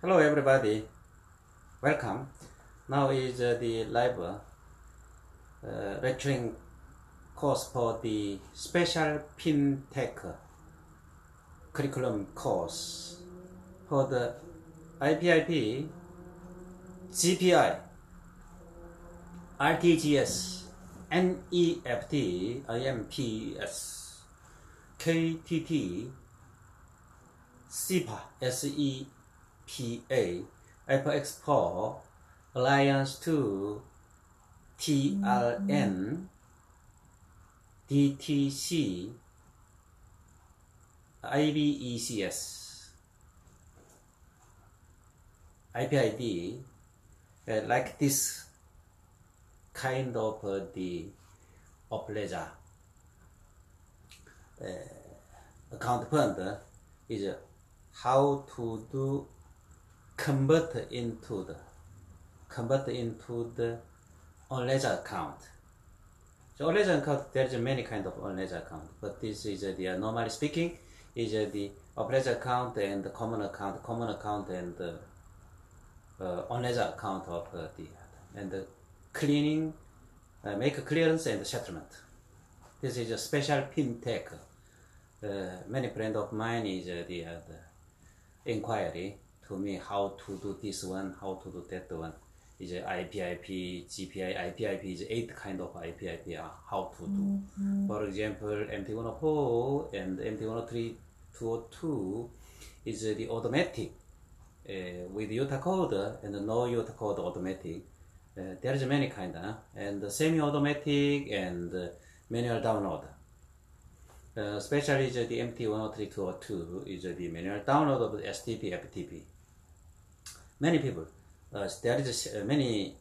Hello everybody, welcome. Now is the live lecturing course for the special FinTech curriculum course for the Ipip, GPI, Rtgs, NEFT, IMPS, KTT, Sepa, SEPA, FX4, AL2, TLN, DTC, Ibecs, IPID, like this kind of the ledger account fund is how to do convert into the on ledger account. So on ledger account there is many kind of on ledger account, but this is the normally speaking is the off ledger account and the common account and on ledger account of and the cleaning, make a clearance and settlement. This is a special FinTech. Many friends of mine is the inquiry to me how to do this one, how to do that one. Is IPIP, GPI, IPIP is 8 kind of IPIP how to do. For example, MT104 and MT103, 202 is the automatic with UTA code and no UTA code automatic. There is many kind, and semi-automatic and manual download. Especially the MT103, 202 is the manual download of the STP, FTP. Many people, there is many,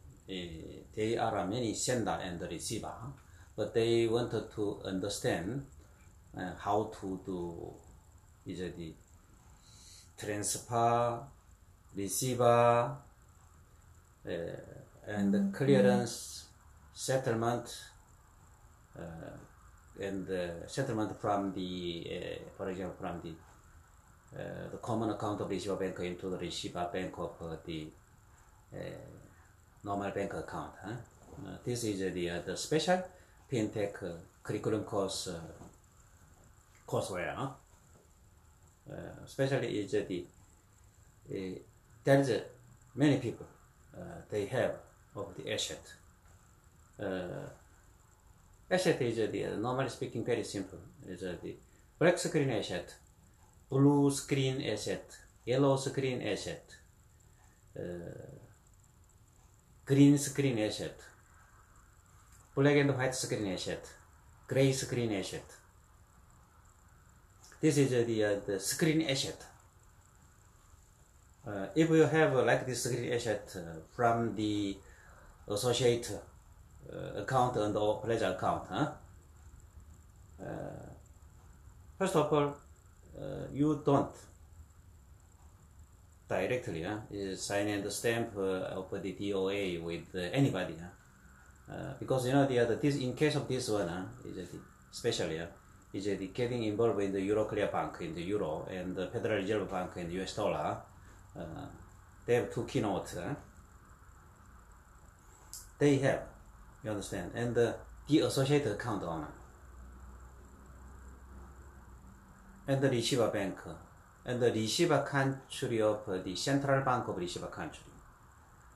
there are many sender and receiver, but they wanted to understand how to do is the transfer, receiver, and clearance, settlement, and settlement from the, for example, from the common account of receiver bank into the receiver bank of the normal bank account. This is the special FinTech curriculum course courseware. Especially is there is many people they have of the asset. Asset is normally speaking very simple. Is the black screen asset, blue screen asset, yellow screen asset, green screen asset, black and white screen asset, gray screen asset. This is the screen asset. If you have like this screen asset from the associate account and or ledger account, first of all, you don't directly sign and stamp of the DOA with anybody, because you know this in case of this one is especially is getting involved in the Euro Clear Bank in the Euro and the Federal Reserve Bank in the US dollar. They have two keynotes. They have, you understand, and the associated account owner and the receiver bank and the receiver country of the central bank of receiver country,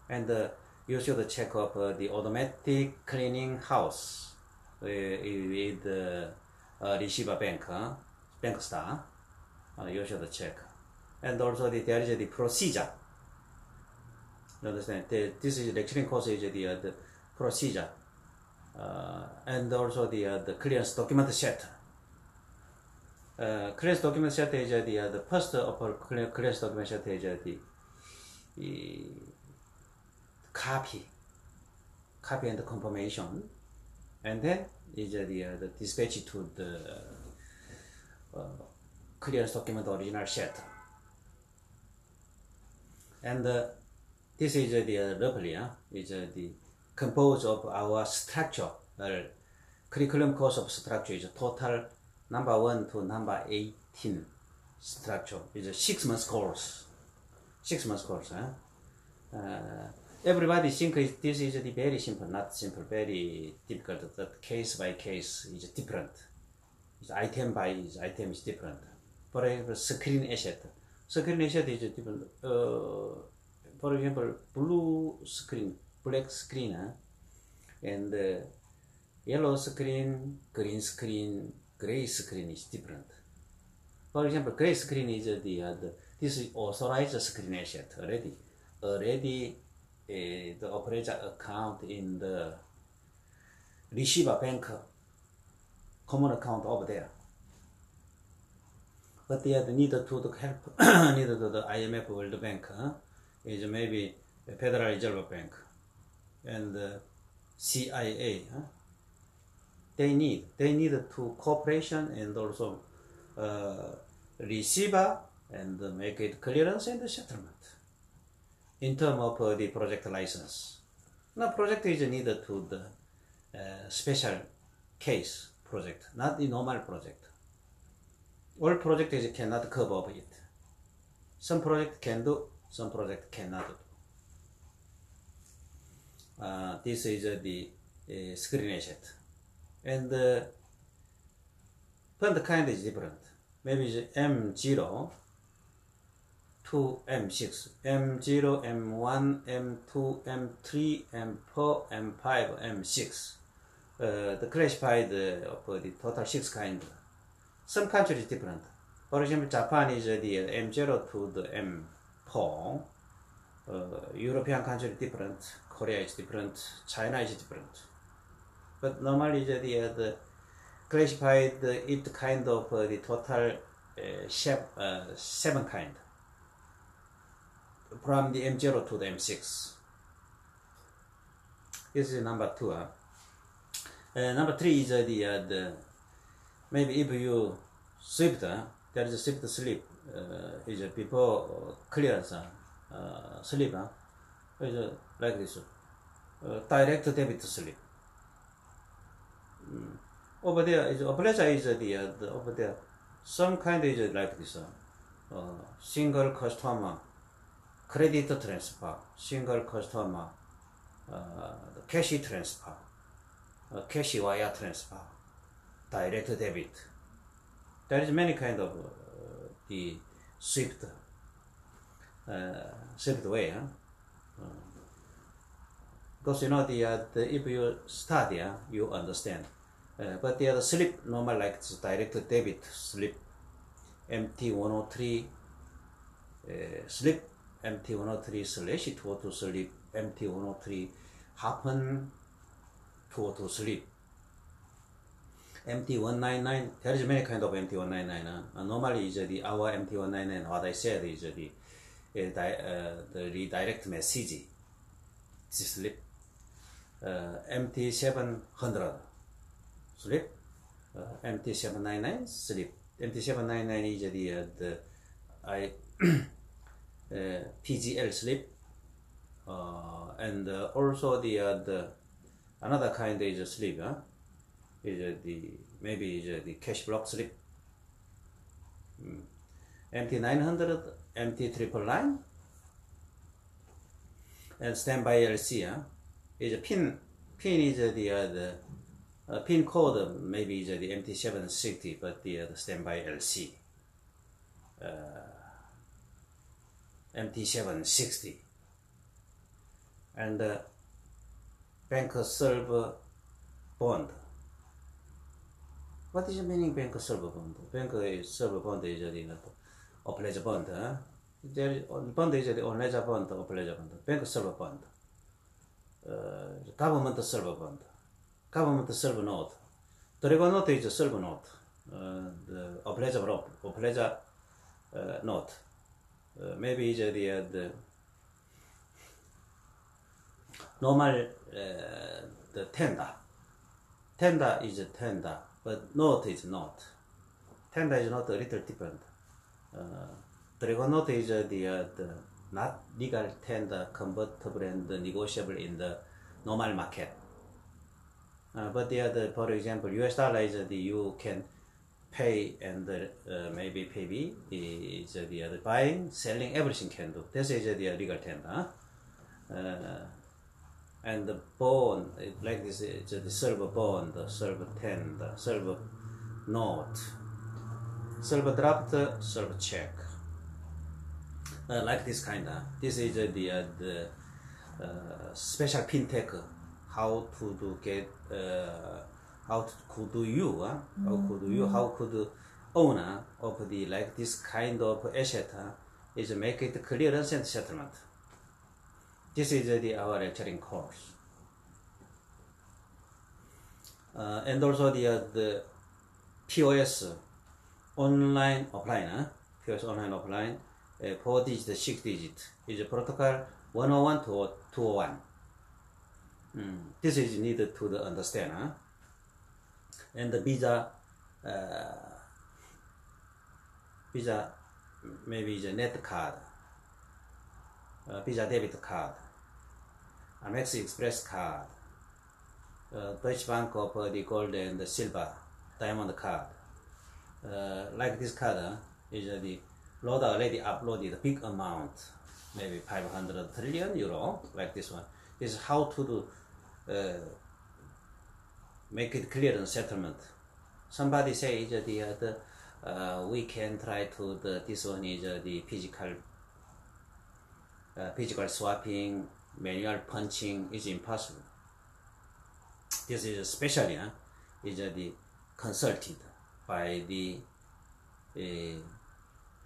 and you should check up the automatic cleaning house with receiver bank, Banksters. You should check, and also there is the procedure. You understand? This is lecturing course is the procedure, and also the clearance document set. Clearance document set is the first of clearance document set is the copy and confirmation, and then is the dispatch to the clearance document original set. And this is the roughly is the composed of our structure. Curriculum course of structure is total number 1 to number 18 structure. It's a 6 months course. 6 months course. Everybody think this is very simple, not simple, very difficult. That case by case is different. Item by item is different. For example, screen asset. Screen asset is different. For example, blue screen, black screen, and yellow screen, green screen, gray screen is different. For example, gray screen is this is authorized screen asset already. The operator account in the receiver bank common account over there. But they need to help need to the IMF World Bank is maybe the Federal Reserve Bank and CIA. They need to cooperation and also receiver and make it clearance and settlement in terms of the project license. Now project is needed to the special case project, not the normal project. All project is cannot cover it. Some project can do, some project cannot do. This is the screen asset. And fund kind is different. Maybe it's M0 to M6, M0, M1, M2, M3, M4, M5, M6. The classified of the total 6 kind. Some countries is different. For example, Japan is the M0 to the M4. European country is different. Korea is different. China is different. But normally the classified it kind of the total 7 kind. From the M0 to the M6. This is number 2. Number 3 is the maybe if you swift, there is a swift slip is before clearance slip is like this direct debit slip. Over there is operator is the over there some kind is like this single customer credit transfer, single customer cash transfer, cash wire transfer, direct debit. There is many kind of the swift way. Because you know the if you study, you understand. But the other slip normal like this direct debit slip, MT103 slip, MT103/202 slip, MT103 happen 202 slip, MT199. There is many kind of MT199. Normally is our MT199. What I said is the redirect message slip, MT700 slip, MT799 slip. MT799 is the PGL slip, and also the another kind is a slip. Is maybe the cash block slip. MT900, MT999, and standby LC. Is a pin is the pin code maybe is the MT760, but the standby LC. MT760 and bank server bond. What is the meaning bank server bond? Bank server bond is the operator bond. There bond is the operator bond, operator bond. Bank server bond. Government server bond. Government server node. Dragon node is a server node. The operator node. Maybe is the normal the tender. Tender is a tender, but node is not. Tender is not a little different. Dragon node is the not legal tender, convertible and negotiable in the normal market. But the other, for example, US dollar is you can pay and maybe payee is the buying, selling, everything can do. This is the legal tender. And the bond, like this, is the server bond, server tender, server note, server draft, server check. Like this kind of. This is the special fintech. How to do get? How could you? How could owner of the like this kind of asset is make it clearance and settlement. This is our lecturing course. And also the POS online offline, POS online offline, 4 digit, 6 digit is protocol 101 to 201. This is needed to understand. And the Visa maybe is a net card, Visa debit card, Amex Express card, Deutsche Bank of the gold and the silver, diamond card. Like this card is the load already uploaded big amount, maybe 500 trillion euro, like this one. This is how to do make it clear and settlement. Somebody say we can try to this one is the physical swapping, manual punching is impossible. This is especially is the consulted by the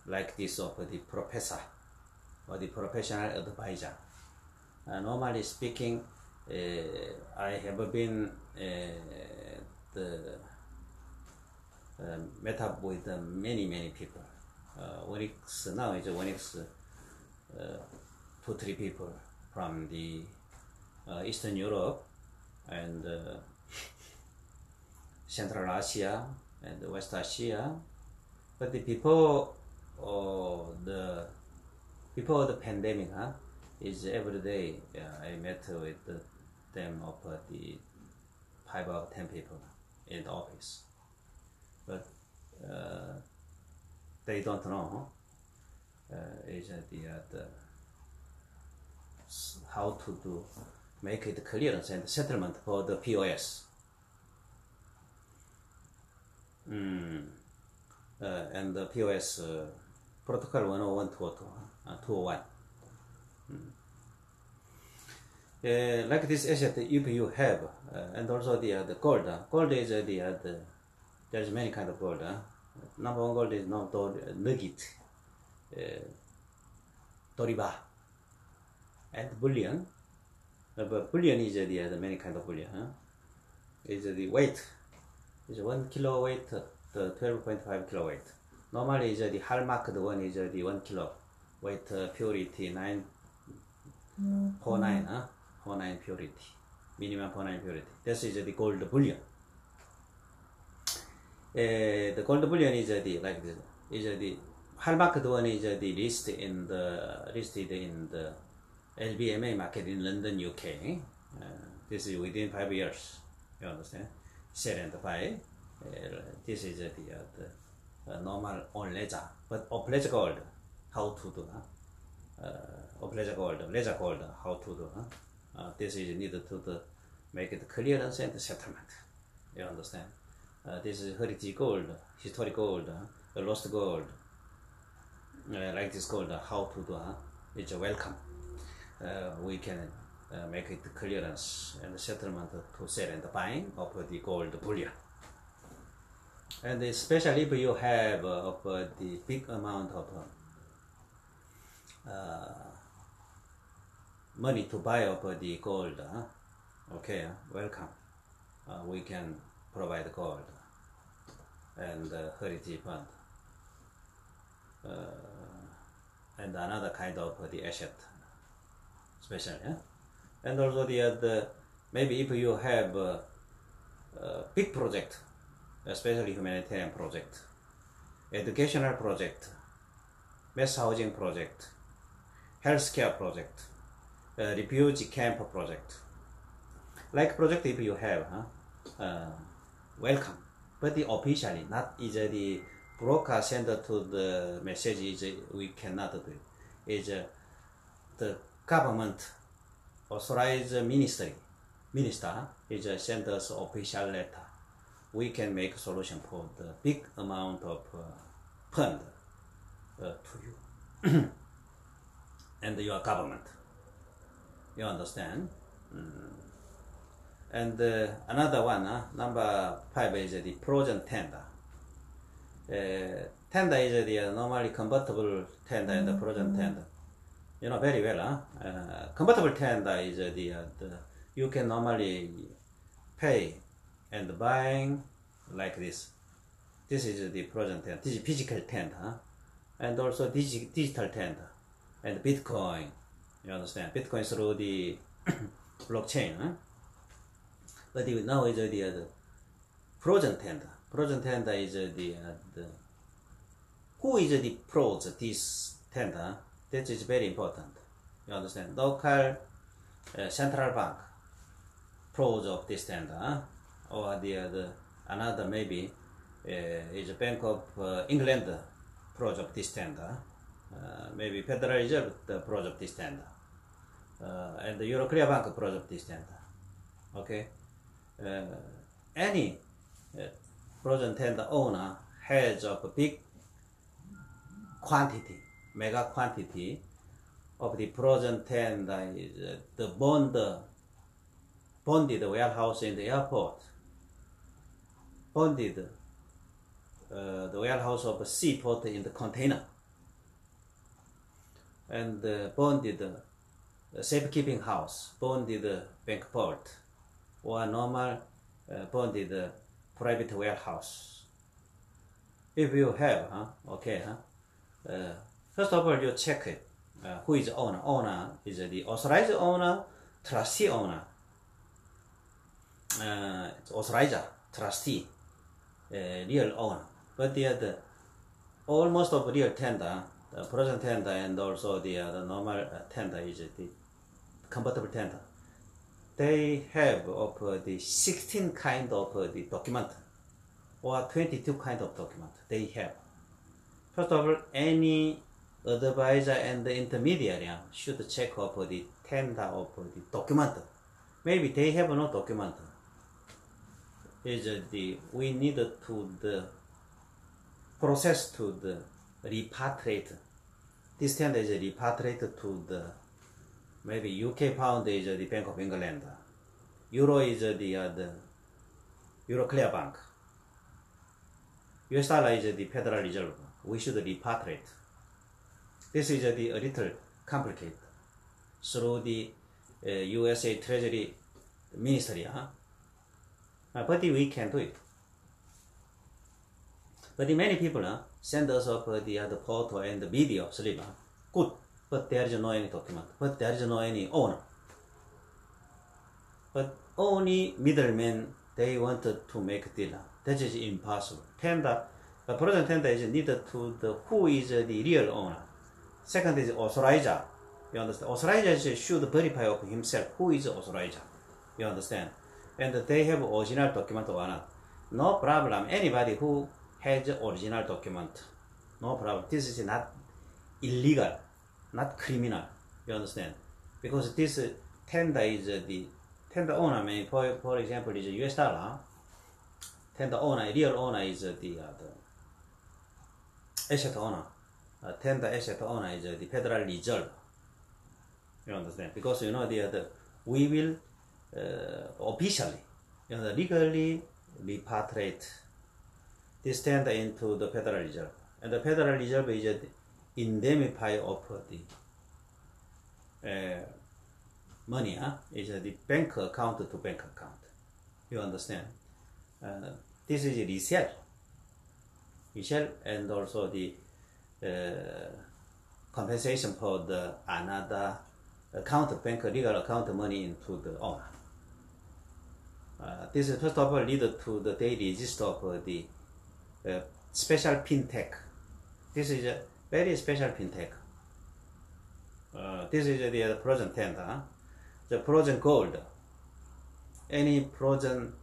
like this of the professor or the professional advisor. Normally speaking, I have been met up with many people. Onyx now is Onyx 2-3 people from the Eastern Europe and Central Asia and West Asia. But before the pandemic, is every day I met with them of the 5 or 10 people in the office. But they don't know is how to do make it clearance and settlement for the POS. And the POS protocol 101 to 201. Like this asset, if you have, and also the gold. Gold is there's many kind of gold. Number one gold is not nugget, doriba, and bullion. But bullion is the many kind of bullion. Is the weight is 1 kilo weight to 12.5 kilo weight. Normally is the hallmarked one is the 1 kilo weight purity 949. 49 purity, minimum 49 purity. This is the gold bullion. The gold bullion is like this. Is the hallmarked one is listed in the LBMA market in London, UK. This is within 5 years. You understand? Sell and buy. This is the normal on ledger, but off ledger gold, how to do? Off ledger gold, ledger gold, how to do? This is needed to make it clearance and settlement. You understand? This is heritage gold, historic gold, lost gold. Like this gold, how to do? It's a welcome. We can make it clearance and settlement to sell and buying of the gold bullion. And especially if you have the big amount of money to buy of the gold, okay, welcome. We can provide gold and heritage fund and another kind of the asset, special. And also the maybe if you have a big project, especially humanitarian project, educational project, mass housing project, healthcare project, refugee camp project. Like project if you have, welcome. but the officially, not is the broker send to the message is we cannot do it. Is the government authorized minister is send us official letter. We can make a solution for the big amount of fund to you and your government. You understand? And another one, number 5 is the frozen tender. Tender is the normally convertible tender and the frozen tender. You know very well. Convertible tender is the you can normally pay and buying like this. This is the frozen tender. This is physical tender, and also digital tender, and Bitcoin. You understand? Bitcoin through the blockchain. But now is the frozen tender. Frozen tender is the who is the froze this tender? That is very important. You understand? Local central bank froze of this tender, or the another maybe is Bank of England froze of this tender. Maybe Federal Reserve froze of this tender, and the Euro Clear Bank froze of this tender. Okay. Any frozen tender owner has a big quantity, mega quantity of the frozen tender is the bonded warehouse in the airport, bonded the warehouse of a seaport in the container, and bonded safekeeping house, bonded bank vault, or normal bonded private warehouse. If you have, first of all you check it. Who is owner? Owner is the authorized owner, trustee owner, authorizer, trustee, real owner. But the almost of real tender, the present tender, and also the normal tender is the convertible tender. They have of the 16 kind of the document, or 22 kind of document they have. First of all, any advisor and the intermediary should check of the tender of the document. Maybe they have no document. Is we need to the process to the repatriate. This tender is repatriated to the maybe UK pound is the Bank of England. Euro is the Euro Clear Bank. US dollar is the Federal Reserve. We should repatriate. This is a little complicated through the USA Treasury Ministry. But we can do it. But many people send us up the photo and the video slip. Good. But there is no any document. But there is no any owner. But only middlemen, they wanted to make deal. That is impossible. Tender, the present tender is needed to the who is the real owner. Second is authorizer. You understand? Authorizer should verify of himself who is authorizer. You understand? And they have original document or not. No problem. Anybody who has original document, no problem. This is not illegal, not criminal. You understand? Because this tender is the tender owner. Mean for example is US dollar. Tender owner, real owner is the asset owner. Tender asset owner is the Federal Reserve. You understand? Because you know we will officially, legally repatriate this tender into the Federal Reserve, and the Federal Reserve is indemnify of the money. Is the bank account to bank account. You understand? This is resell, and also the compensation for the another account, bank legal account money into the owner. This is first of all lead to the daily register of the special fintech. This is a very special fintech. This is the frozen tender, the frozen gold. Any frozen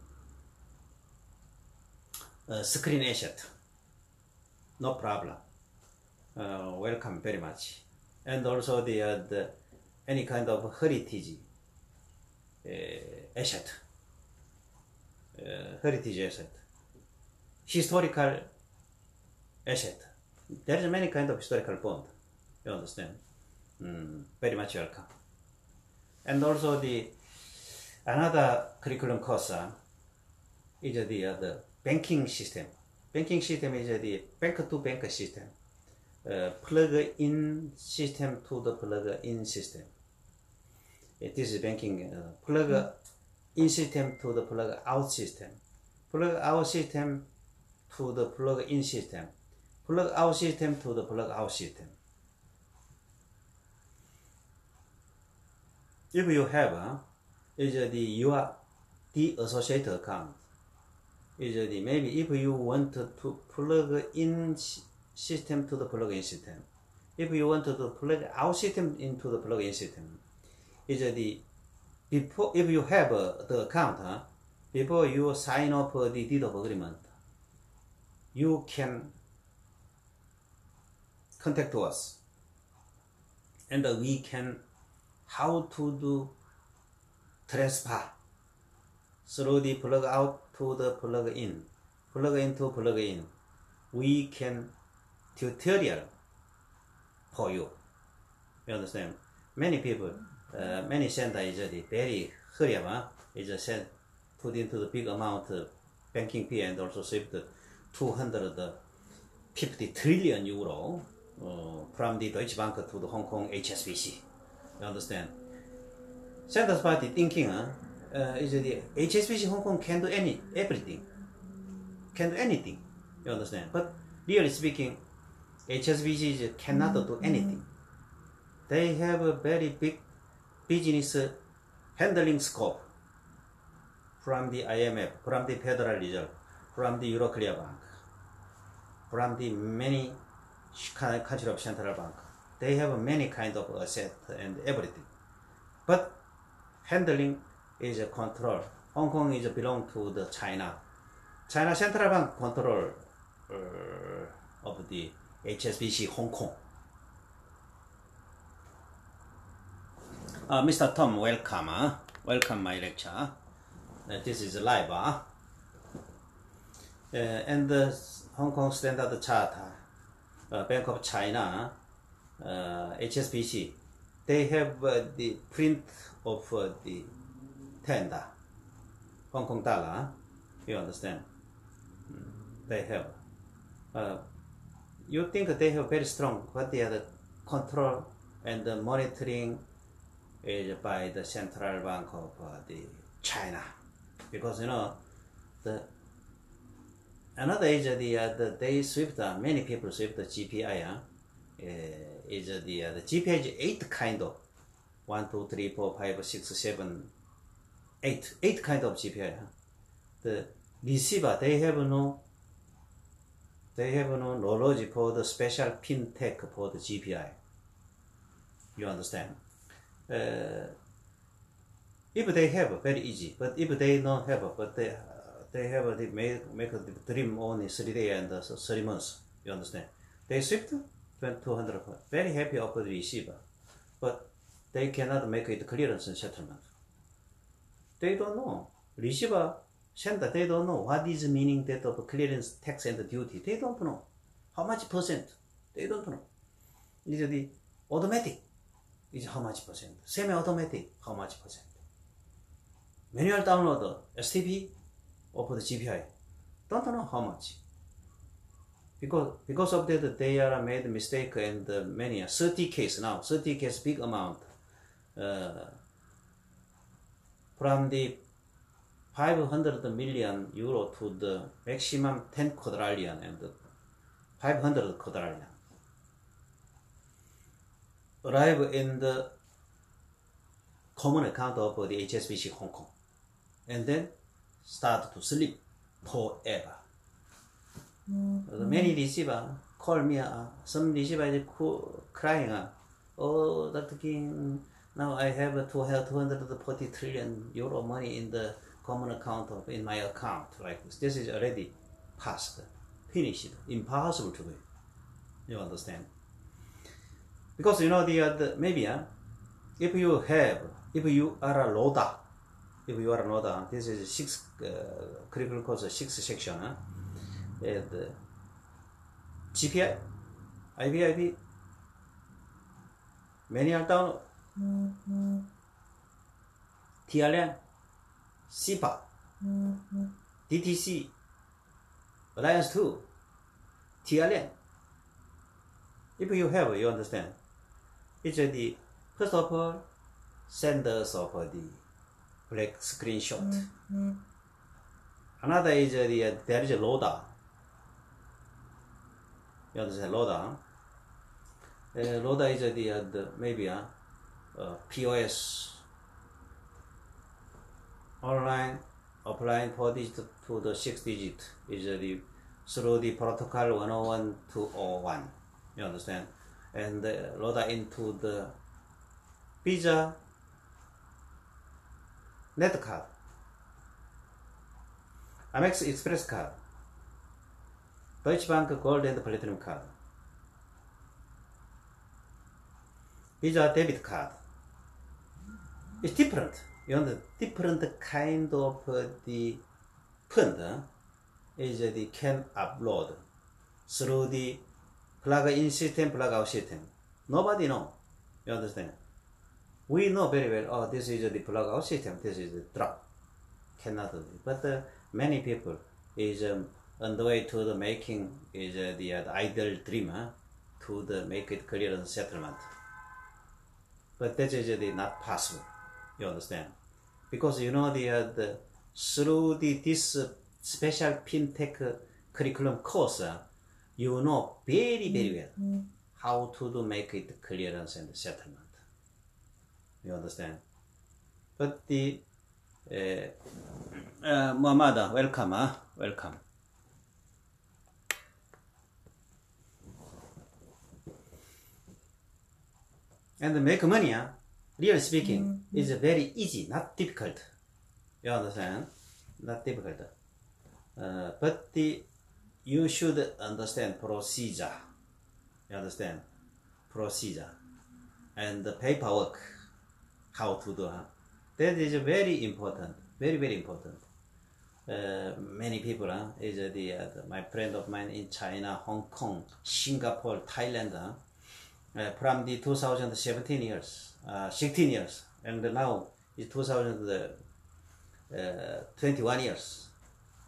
screen asset. No problem. Welcome very much. And also the any kind of heritage asset. Heritage asset. Historical asset. There is many kind of historical bond. You understand? Very much welcome. And also another curriculum course is the banking system. Banking system is the bank-to-bank system. Plug-in system to the plug-in system. This is banking plug-in system to the plug-out system. Plug-out system to the plug-in system. Plug-out system to the plug-out system. If you have your associate account, maybe if you want to plug in system to the plug-in system, if you want to plug out system into the plug-in system, before if you have the account, before you sign up the deed of agreement, you can contact us, and we can how to do transfer through the plug out to the plug in to plug in. We can tutorial for you. You understand? Many people, many center is very hurry up. Is sent put into the big amount banking fee and also saved 250 trillion euro from the Deutsche Bank to the Hong Kong HSBC. You understand? Center's party thinking is the HSBC Hong Kong can do everything. Can do anything. You understand? But really speaking, HSBC cannot do anything. They have a very big business handling scope from the IMF, from the Federal Reserve, from the Euroclear Bank, from the many country of central bank. They have many kind of asset and everything. But handling is a control. Hong Kong is belong to the China. China Central Bank control of the HSBC Hong Kong. Mr. Tom, welcome. Welcome my lecture. This is live. And the Hong Kong Standard Charter, Bank of China, HSBC, they have the print of the tender, Hong Kong dollar. You understand? They have. You think they have very strong, but they are the control and the monitoring is by the Central Bank of the China, because you know another is they sweep many people sweep the GPI. Is the GPI is 8 kind of 1, 2, 3, 4, 5, 6, 7, 8 kind of GPI. The receiver they have no knowledge for the special pin tech for the GPI. You understand? If they have, very easy. But if they don't have, but they have they make a dream only 3 days and 3 months. You understand? They sweep 200. Very happy of the receiver, but they cannot make it clearance and settlement. They don't know. Receiver center, they don't know what is the meaning that of clearance, tax and duty. They don't know. How much percent? They don't know. It's the automatic is how much percent. Semi-automatic, how much percent. Manual download, STP of the GPI. Don't know how much. Because of that, they are made mistake and many 30 case now. 30 case big amount. From the 500 million euro to the maximum 10 quadrillion and 500 quadrillion. Arrive in the common account of the HSBC Hong Kong. And then start to sleep forever. Many receiver call me, some receiver is crying, oh, Dr. King, now I have 240 trillion euro money in the common account in my account like this. This is already passed, finished, impossible to do it. You understand? Because you know maybe if you are a loader, this is 6 curriculum course, 6 section, and GPI, IBIB, manual download, TLN, Sepa, DTC, Alliance 2, TLN. If you have, you understand. It's the first of all, send us of the black screenshot. Another is there is a loader. You understand loader? Loader is the maybe POS online applying 4 digit to the 6 digit is the through the protocol 101 to 01. You understand? And load into the Visa net card, Amex Express card, Deutsche Bank Gold and Platinum card, Visa debit card. It's different. You know, different kind of the Furnd is the can upload through the plug in system, plug out system. Nobody know. You understand? We know very well. Oh, this is the plug out system. This is the drop. Cannot do it. But many people is on the way to the making is the ideal dream to the make it clearance settlement. But that is not possible. You understand? Because you know the through this special fintech curriculum course, you know very well how to do make it clearance and settlement. You understand? But the Muhammad, welcome, welcome. And make money, really speaking, is very easy, not difficult. You understand? Not difficult. But you should understand procedure. You understand? Procedure. And the paperwork, how to do. That is very important. Very, very important. Many people, is my friend of mine in China, Hong Kong, Singapore, Thailand, from the 2017 years, 16 years, and now is 2021 years,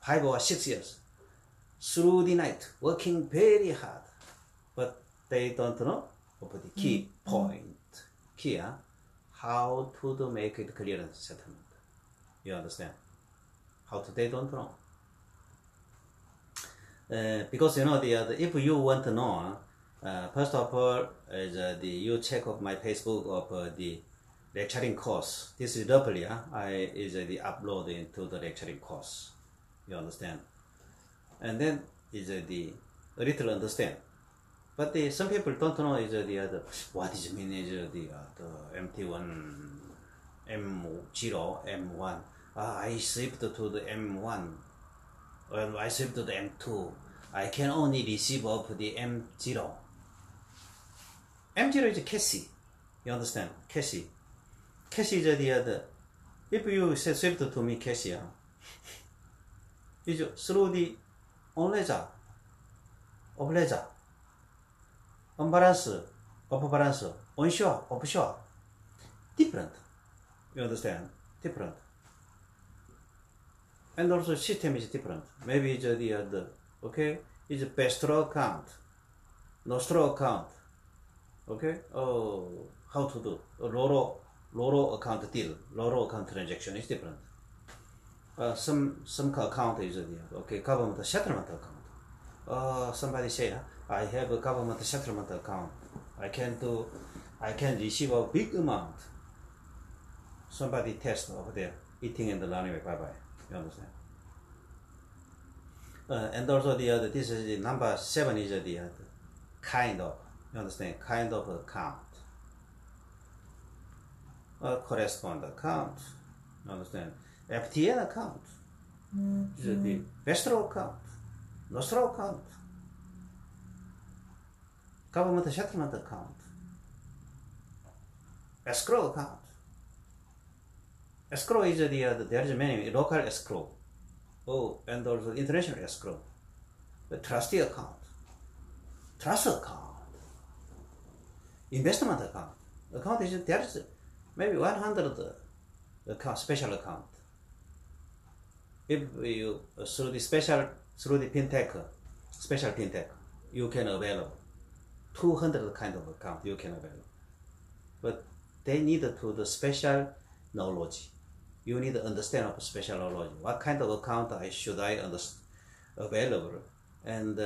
5 or 6 years, through the night, working very hard, but they don't know about the key point, how to make it clearance settlement. You understand? How to, they don't know. Because you know if you want to know, first of all, is you check of my Facebook of the lecturing course. This is roughly is the upload into the lecturing course. You understand? And then is the a little understand. But some people don't know is the what is mean is the MT1, M0, M1. I shift to the M1, or I shift to the M2. I can only receive of the M0. M0 is Cassie. You understand? Cassie. Cassie is the if you say shift to me Cassie, is through the on ledger, off ledger, on balance, off balance, onshore, offshore. Different. You understand? Different. And also system is different. Maybe it's the okay, it's best row account, no straw account. Okay? Oh, how to do? Loro account deal, Loro account transaction is different. Some account is okay, government settlement account. Somebody say, I have a government settlement account. I can receive a big amount. Somebody test over there, eating and learning, bye-bye. You understand? And also this is the number 7 is the kind of, you understand, kind of account. Correspond account, you understand? FTN account, is the best row account, nostro account, government settlement account, escrow account. Escrow is there is many local escrow, and also international escrow, the trustee account, trust account, investment account. Account is there is maybe 100 account, special account. If you through the fintech, special fintech, you can avail 200 kind of account you can avail, but they need to the special knowledge. You need to understand of special knowledge. What kind of account should I available, and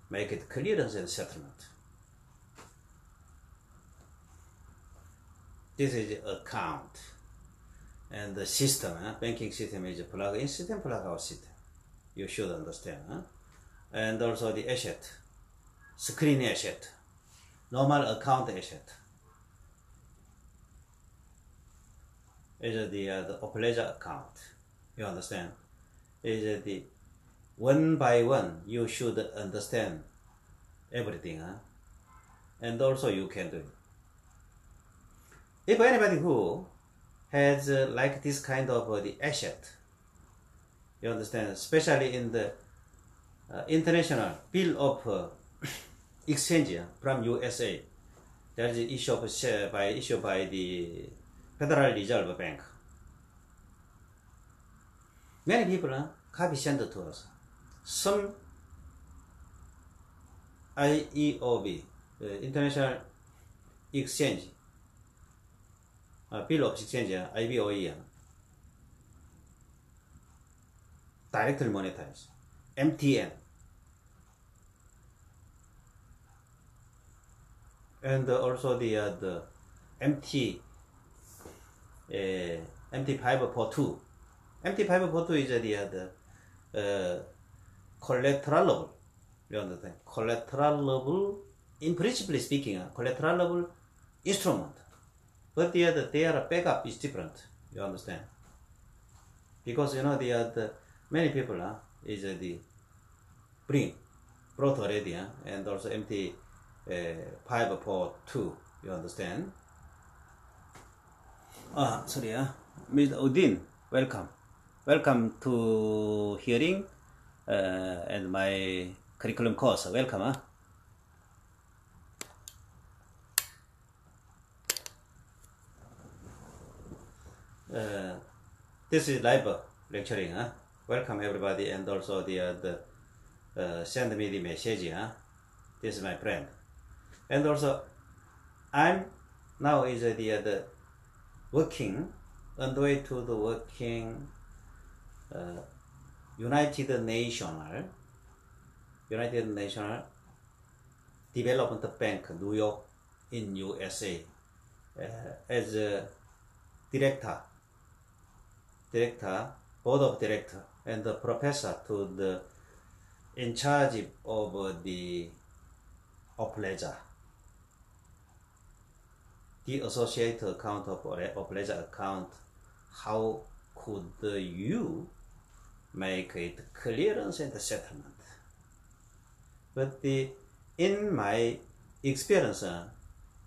make it clearance and settlement. This is account, and the system, banking system is plug-in system, plug-out system. You should understand. And also the asset, screen asset, normal account asset. Is the operator account. You understand? Is the one by one. You should understand everything, and also you can do it. If anybody who has like this kind of the asset, you understand, especially in the international bill of exchange from USA, there is issued by the Federal Reserve Bank. Many people copy sent to us. Some IEOB, International Exchange, Bill of Exchange, IBOE, directly monetize, MTN, and also the MT542. MT542 is the collateralable. You understand? Collateralable, in principally speaking, collateralable instrument. But their backup is different. You understand? Because the many people is brought already, and also MT542. You understand? Sorry, Mr. Udin, welcome. Welcome to hearing and my curriculum course. Welcome. This is live lecturing. Welcome everybody, and also send me the message. This is my friend, and also I'm now is the working on the way to the working United National Development Bank, New York in USA, as a director, board of director, and the professor to the in charge of the operator. The associate account of operator account, how could you make it clearance and settlement? But in my experience,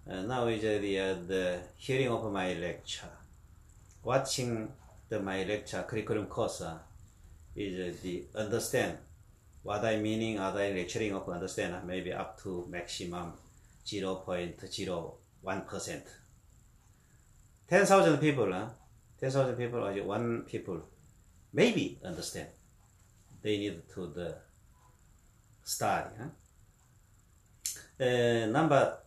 now is the hearing of my lecture, watching my lecture curriculum course is the understand what I meaning, what I lecturing of understand, maybe up to maximum 0.01%. 10,000 people, 10,000 people or one people maybe understand. They need to study. Number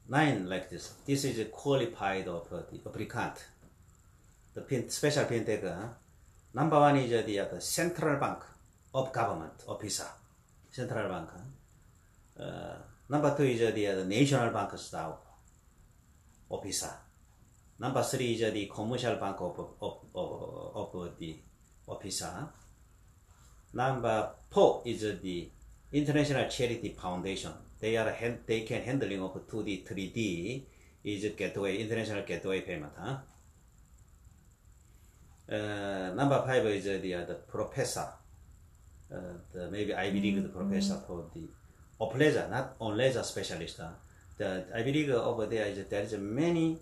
9 like this. This is qualified of the applicant. The special fintech. Number 1 is the central bank of government officer. Central bank. Number 2 is the national bank staff officer. Number 3 is the commercial bank of the officer. Number 4 is the international charity foundation. They can handling of 2D, 3D is gateway, international gateway payment. Number 5 is the professor. maybe Ivy League professor for the operator, not on laser specialist. The Ivy League over there is many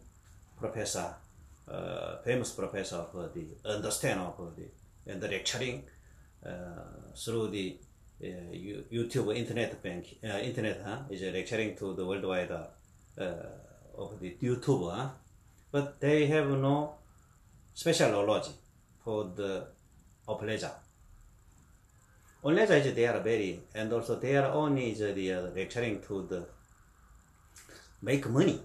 professor, famous professor for the understand of the and the lecturing through the YouTube internet is lecturing to the worldwide of the YouTube, but they have no special knowledge for the operator. On laser is they are very, and also they are only the lecturing to the make money.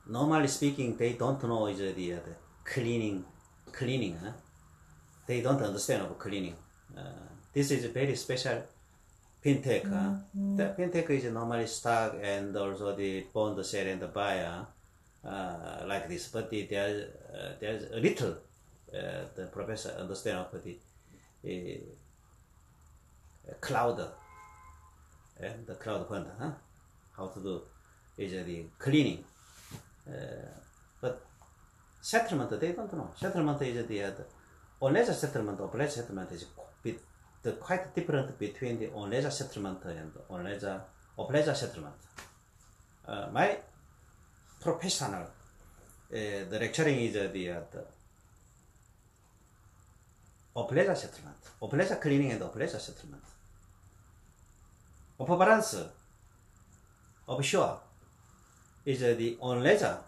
Normally speaking, they don't know is the cleaning. They don't understand of cleaning. This is a very special fintech. The fintech is normally stock and also the bond, share, and the buyer like this. But there's a little the professor understand of the cloud and the cloud fund. How to do is the cleaning. But settlement they don't know. Settlement is the on-ledger settlement, off-ledger settlement is quite different between the on-ledger settlement and on-ledger off-ledger settlement. My professional the lecturing is the off-ledger settlement, off-ledger cleaning and off-ledger settlement. Off-balance, offshore is the on-ledger.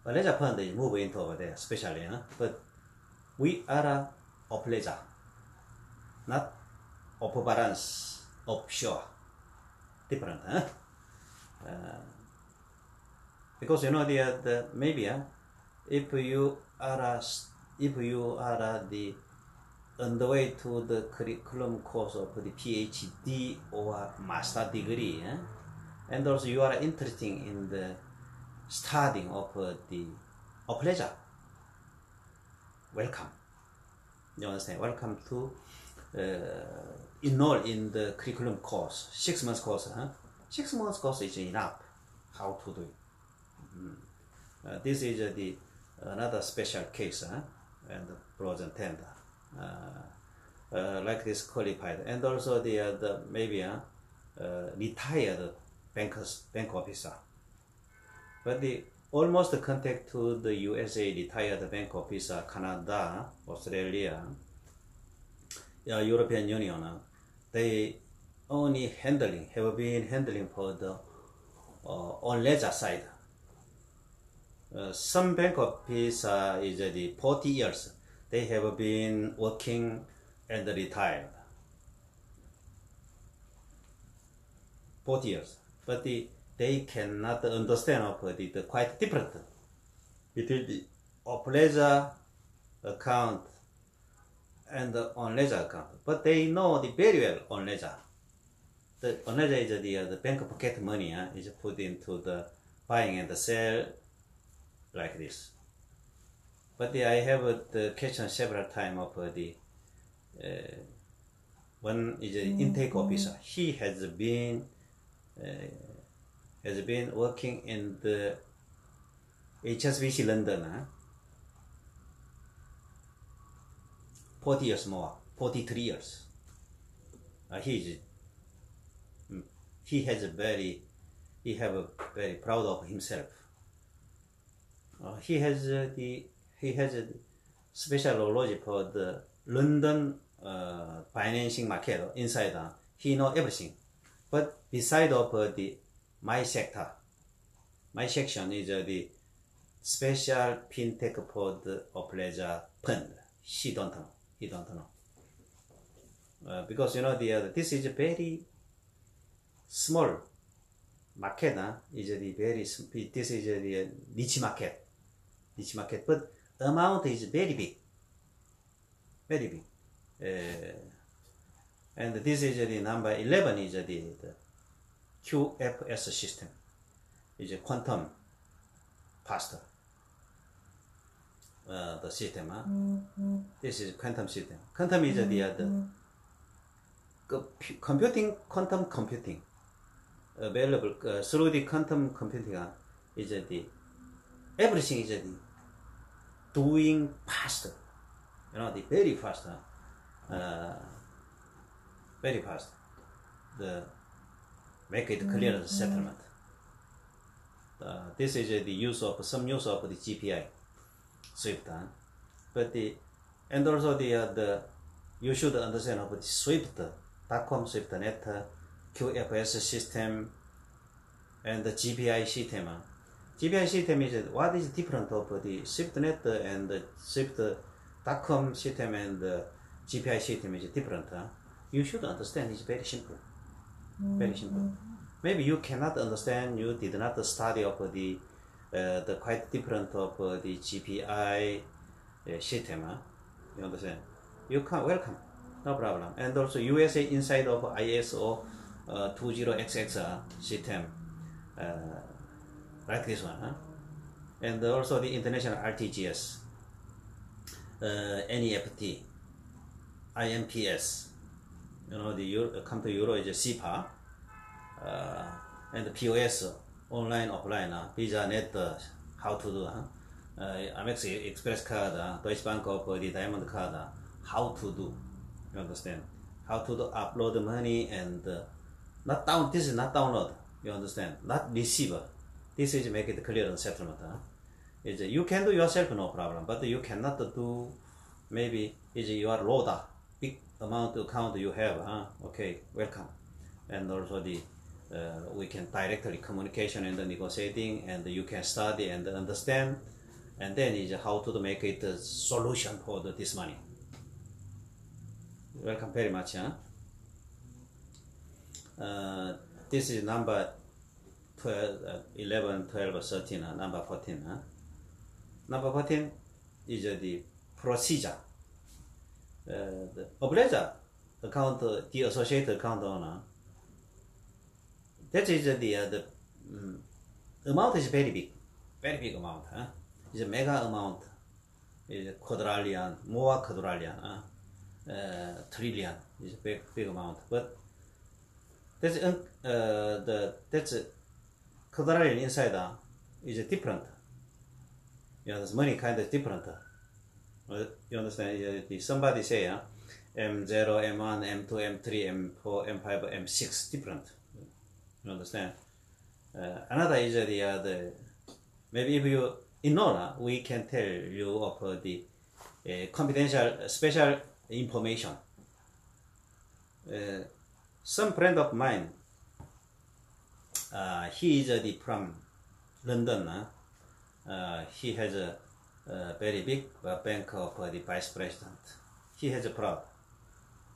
Ledger fund is moving into over there, especially, but we are off-ledger, not off-balance, offshore. Different, because you know the maybe if you are the on the way to the curriculum course of the PhD or master degree, and also you are interested in the studying of the off-ledger. Welcome. You understand? Welcome to enroll in the curriculum course. 6 months course. 6 months course is enough. How to do it? This is the another special case, and frozen tender. Like this qualified, and also the maybe retired bank officer. But the almost contact to the USA retired bank officer, Canada, Australia, European Union, they only have been handling for the on ledger side. Some bank officer is the 40 years. They have been working and retired. 40 years. But they cannot understand of the quite different between the off-ledger account and the on-ledger account. But they know the very well on-ledger. The on-ledger is the bank pocket money is put into the buying and the sell like this. But I have the question several times of the one is an intake officer. He has been working in the HSBC London 40 years more, 43 years. He have a very proud of himself. He has a special knowledge for the London financing market inside. He know everything. But beside of my sector, my section is the special fintech for the off-ledger fund. He don't know. Because you know this is a very small market. This is the niche market. But the amount is very big. And this is the number 11 is the QFS system. Is a quantum faster. The system. This is quantum system. Quantum is the quantum computing available through the quantum computing is the everything is doing faster the very fast, the make it clear the settlement. This is the use of some use of the GPI Swift, but and also the you should understand of the Swift.com SwiftNet QFS system and the GPI system. GPI system is what is different of the SwiftNet and the Swift.com system and the GPI system is different. You should understand it's very simple. Very simple. Maybe you cannot understand, you did not study of the quite different of the GPI system. You understand? You can welcome, no problem. And also USA inside of ISO 20XX system, like this one. And also the international Rtgs, NEFT, IMPS. The come to Euro is Sepa, and the POS, online, offline, Visa, Net, how to do, Amex Express card, Deutsche Bank of the Diamond card, how to do, you understand? How to do upload money and not down, this is not download, you understand? Not receive, this is make it clear and settlement. You can do yourself, no problem, but you cannot do, maybe is your loader, big amount of account you have, okay, welcome. And also the we can directly communication and the negotiating, and you can study and understand, and then is how to make it a solution for this money. Welcome very much. This is number 12, 11, 12, 13, number 14. Number 14 is the procedure. The obligor account, the associate account owner, that is the amount is very big amount. It's a mega amount. It's a quadrillion, more quadrillion, trillion. It's a big amount. But that's that's quadrillion inside is different. There's money kind of different. You understand? Somebody say M0, M1, M2, M3, M4, M5, M6 different. You understand? Another is the maybe if you ignore, we can tell you of the confidential special information. Some friend of mine, he is from London. He has a very big bank of the vice president. He has a proud.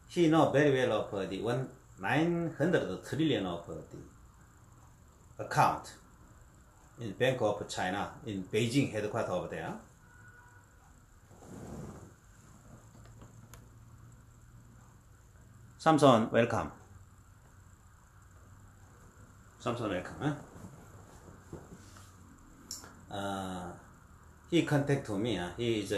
He knows very well of the 900 trillion of the account in Bank of China in Beijing headquarters over there. Samson, welcome. Samson, welcome. He contacted me. He is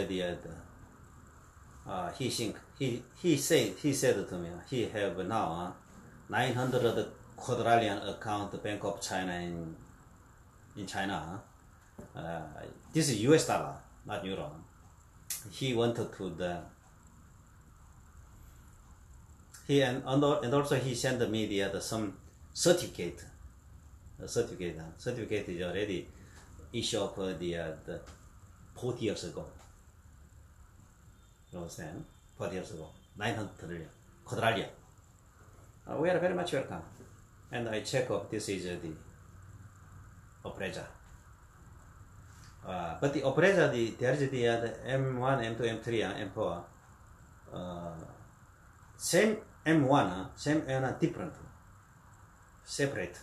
he said to me he have now 900 quadrillion account Bank of China in China. This is US dollar, not euro. He wanted to and also he sent me the some certificate. Certificate is already issued of the 40 years ago. You understand? 40 years ago, 900 trillion, quadrillion. We are very much welcome. And I check if this is the appraiser. But the appraiser, there is the M1, M2, M3, M4. Same M1, same M1 different, separate.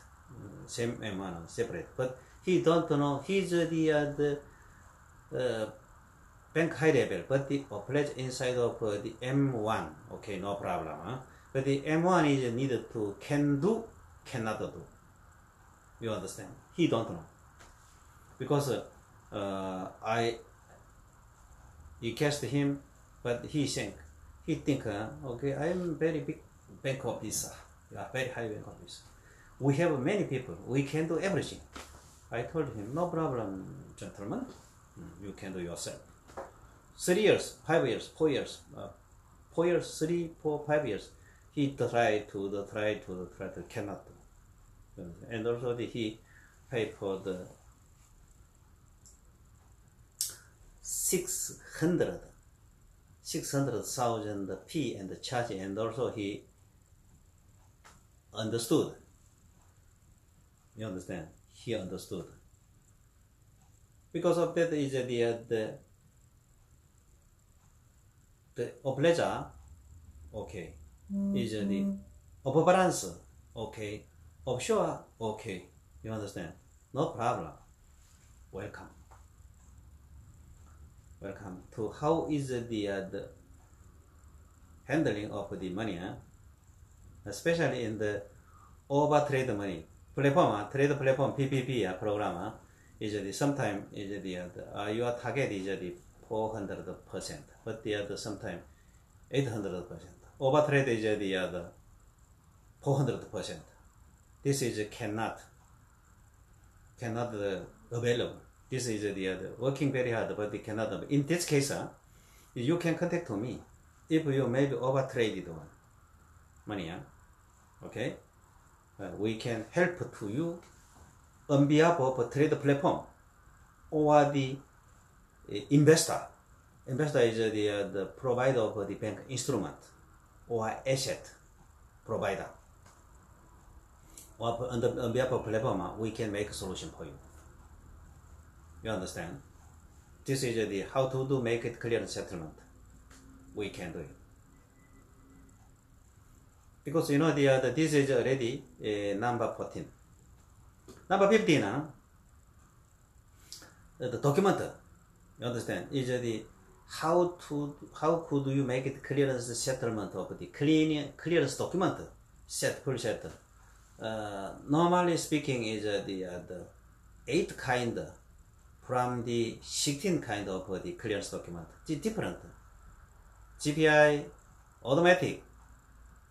Same M1 separate. But he don't know. He's the bank high level, but the appraiser inside of the M1. Okay, no problem. But the M1 is needed to can do, cannot do. You understand? He don't know. Because I request him, but he think, okay, I'm very big bank of this, very high bank of this. We have many people, we can do everything. I told him, no problem, gentlemen, you can do yourself. 3 years, 5 years, 4 years, 4 years, 3, 4, 5 years, he tried to cannot do. And also he paid for the 600,000 fee and charge, and also he understood. You understand? He understood. Because of that is the obleja, okay, is the overbalance, okay, offshore, okay. You understand? No problem. Welcome. Welcome to how is the handling of the money, especially in the over trade money platform, trade platform PPP program, is the sometimes is the your target is the 400%, but the other sometimes 800%. Over trade is the other 400%. This is cannot available. This is the other working very hard, but it cannot. In this case, you can contact me if you maybe over traded one money. Okay, we can help to you on behalf of a trade platform or the investor. Investor is the provider of the bank instrument or asset provider. Or on behalf of platform, we can make a solution for you. You understand? This is the how to do make it clear settlement. We can do it. Because you know this is already number 14. Number 15, the document. You understand? Is the how could you make it clearance settlement of the clearance document full set. Normally speaking is the 8 kind from the 16 kind of the clearance document. It's different. GPI, automatic,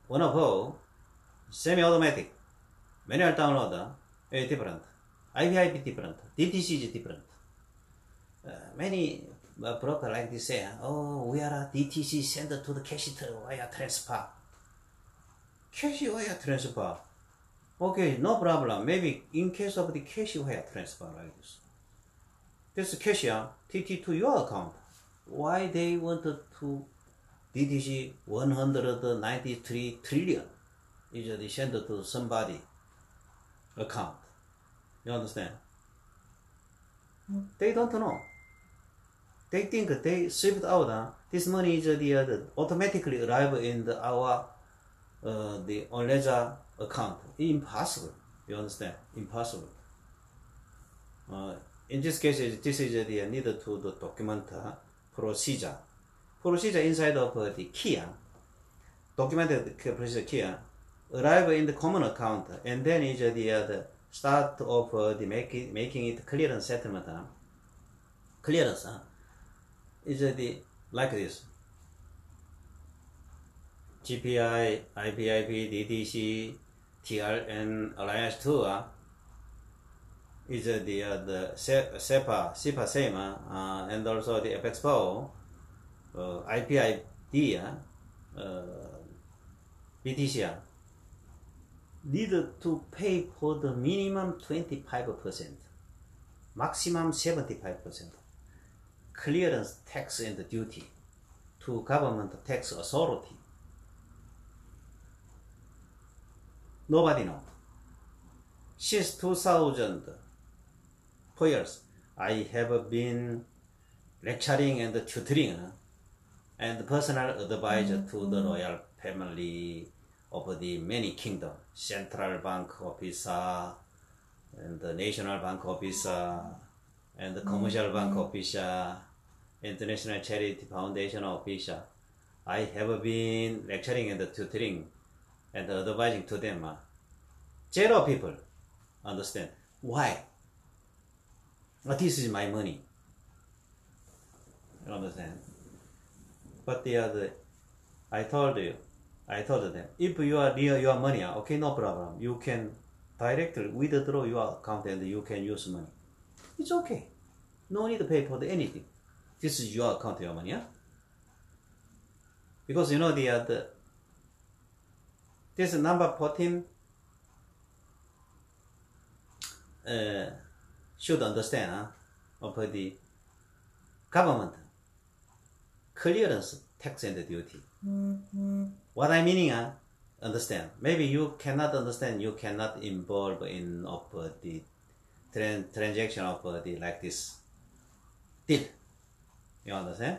104, semi-automatic, manual download is different. IPIP different. DTC is different. Many brokers like this say, oh, we are a DTC sent to the cash wire transfer. Cash wire transfer. Okay, no problem. Maybe in case of the cash wire transfer like this. This cash TT to your account. Why they wanted to DTC 193 trillion is sent to somebody account. You understand? They don't know. They think they swept out. This money is the automatically arrive in our the on-ledger account. Impossible. You understand? Impossible. In this case, this is the need to the document procedure. Procedure inside of the key. Documented procedure key arrive in the common account, and then is the start of the making it clearance settlement. Clearance is the like this. GPI, IPIP, DTC, TRN, Alliance 2 is the Sepa same, and also the FX4, IPID, BTC need to pay for the minimum 25%, maximum 75% clearance tax and duty to government tax authority. Nobody knows. Since 2004 years, I have been lecturing and tutoring and personal advisor to the royal family of the many kingdoms, central bank officer, and the national bank officer, and the commercial bank officer, international charity foundation officer. I have been lecturing and tutoring and advising to them. Zero people understand why. This is my money. You understand? But I told them, if you are near your money, okay, no problem. You can directly withdraw your account and you can use money. It's okay. No need to pay for anything. This is your account, your money, because you know this number 14 should understand of the government clearance tax and duty. What I meaning, understand. Maybe you cannot understand, you cannot involve in of the transaction of the like this deal. You understand?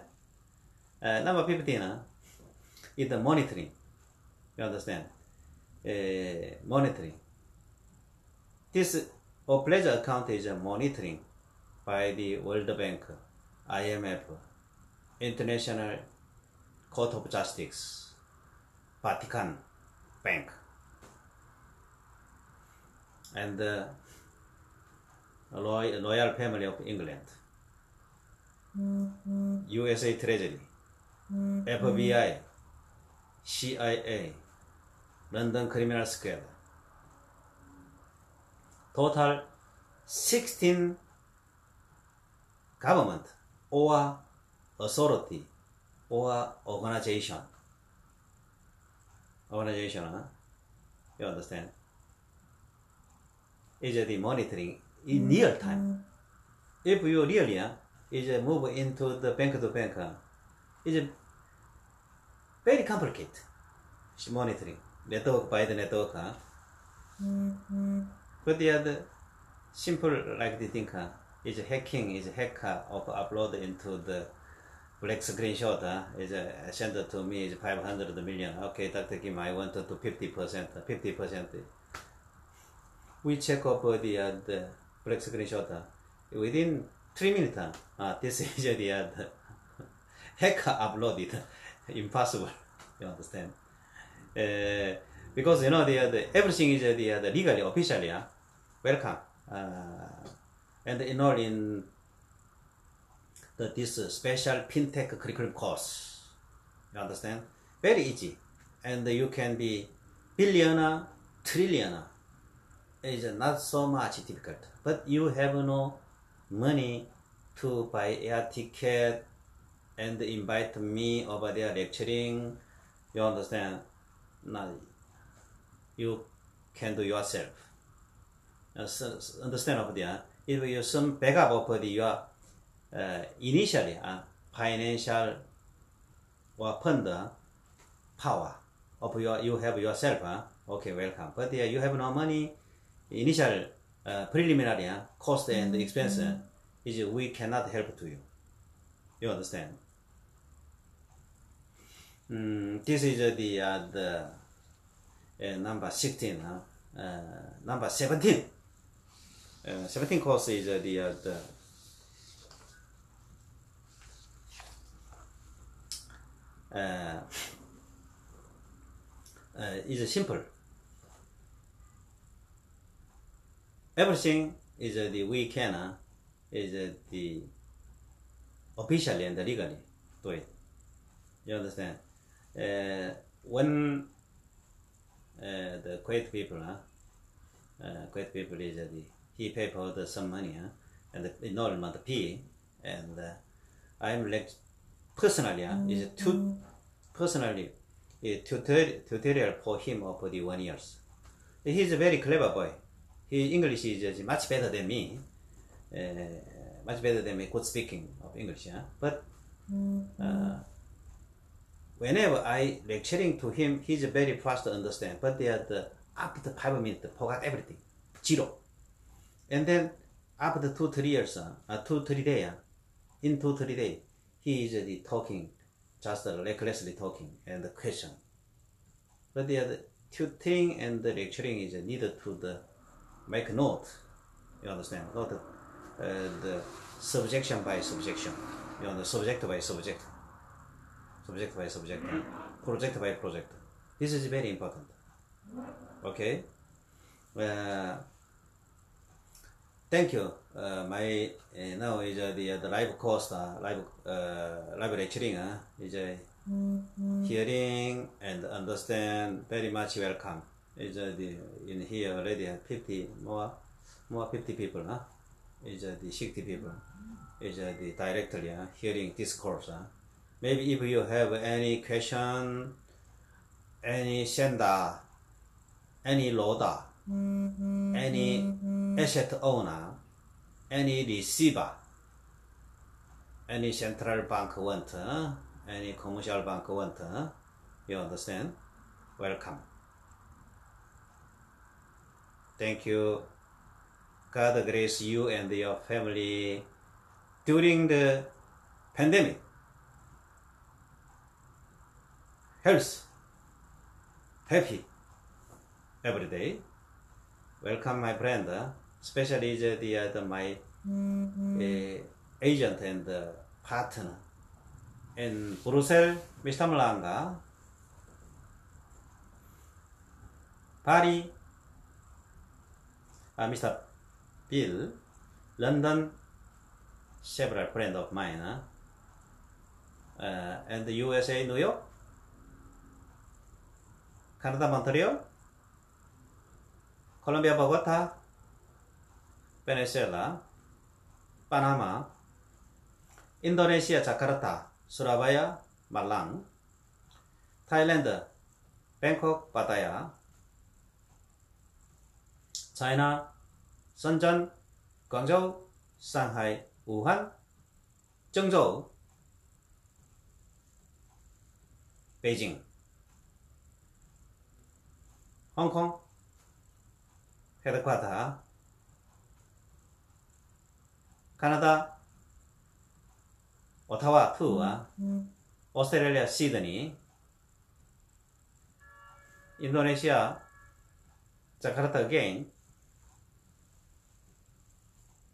Number 15 is the monitoring. You understand? Monitoring. This pledge account is monitoring by the World Bank, IMF, International Court of Justice, Vatican Bank, and the Royal Family of England, USA Treasury, FBI, CIA, London Criminal Squad. Total 16 government or authority or organization. You understand? Is the monitoring in real time. If you really is move into the bank to bank, is very complicated. Monitoring network by the network. But the other simple like the thing is hacking, is hacker of upload into the black screenshot is sent to me is 500 million. Okay, Dr. Kim, I want to 50%. 50%. We check up the black screenshot within 3 minutes. This is the hacker uploaded. Impossible. You understand? Because you know everything is the legally officially welcome and enroll in this special fintech curriculum course. You understand? Very easy, and you can be billionaire, trillionaire. It's not so much difficult, but you have no money to buy air ticket and invite me over there lecturing. You understand? Now you can do yourself. Understand of the if you some backup of the your initially financial or fund power of you have yourself. Okay, welcome. But you have no money. Initial preliminary cost and expense is we cannot help to you. You understand? This is the number 16. Number 17. 17 course is is simple. Everything is the we can is the officially and legally do it. You understand? When the Kuwait people is he paid for some money and the enrollment fee, and I'm like personally is tutorial for him for the 1 year. He's a very clever boy. His English is much better than me. Good speaking of English. But whenever I lecturing to him, he's very fast to understand. But after 5 minutes, forgot everything, 0. And then after 2-3 years, 2-3 days, in 2-3 days, he is talking, just recklessly talking and question. But the tutoring and the lecturing is needed to make note. You understand? Not the subjection by subjection. You know, the subject by subject. Subject by subject. Project by project. This is very important. Okay? Thank you. My now is the live course, live lecturing is hearing and understand. Very much welcome. Is in here already 50 more 50 people, is the 60 people is the directly hearing this course. Maybe if you have any question, any sender, any loader, any asset owner, any receiver, any central bank want, any commercial bank want, you understand? Welcome. Thank you. God grace you and your family during the pandemic. Health, happy every day. Welcome, my friend. Especially my agent and partner in Brussels, Mr. Malanga, Paris, Mr. Bill, London, several friends of mine, and the USA, New York, Canada, Montreal, Colombia, Bogota, Venezuela, Panama, Indonesia, Jakarta, Surabaya, Malang, Thailand, Bangkok, Pattaya, China, Shenzhen, Guangzhou, Shanghai, Wuhan, Zhengzhou, Beijing, Hong Kong, headquarters, Canada, Ottawa, too, Australia, Sydney, Indonesia, Jakarta again,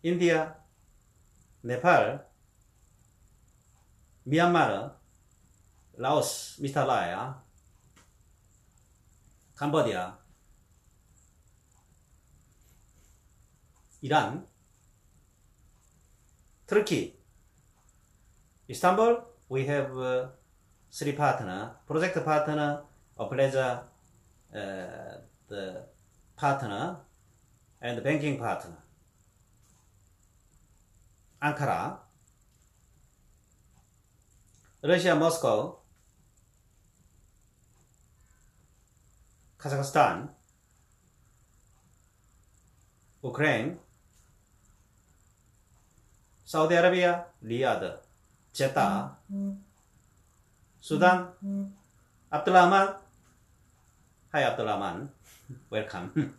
India, Nepal, Myanmar, Laos, Mr. Lai, Cambodia, Iran, Turkey, Istanbul. We have 3 partners, project partner, appraiser, the partner, and banking partner. Ankara, Russia, Moscow, Kazakhstan, Ukraine, Saudi Arabia, Riyadh, Jeddah, Sudan, Abdulrahman. Hi Abdulrahman, welcome.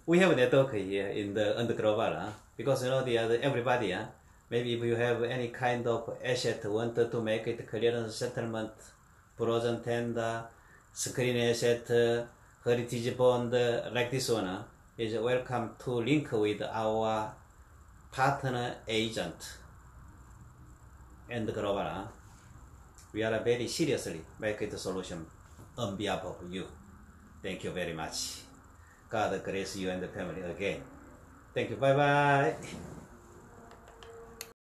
We have a network here in the global, because you know everybody. Maybe if you have any kind of asset wanted to make it clearance settlement, frozen tender, screen asset, heritage bond, like this one, is welcome to link with our partner agent and global. We are very seriously make it a solution on behalf of you. Thank you very much. God bless you and the family again. Thank you. Bye bye.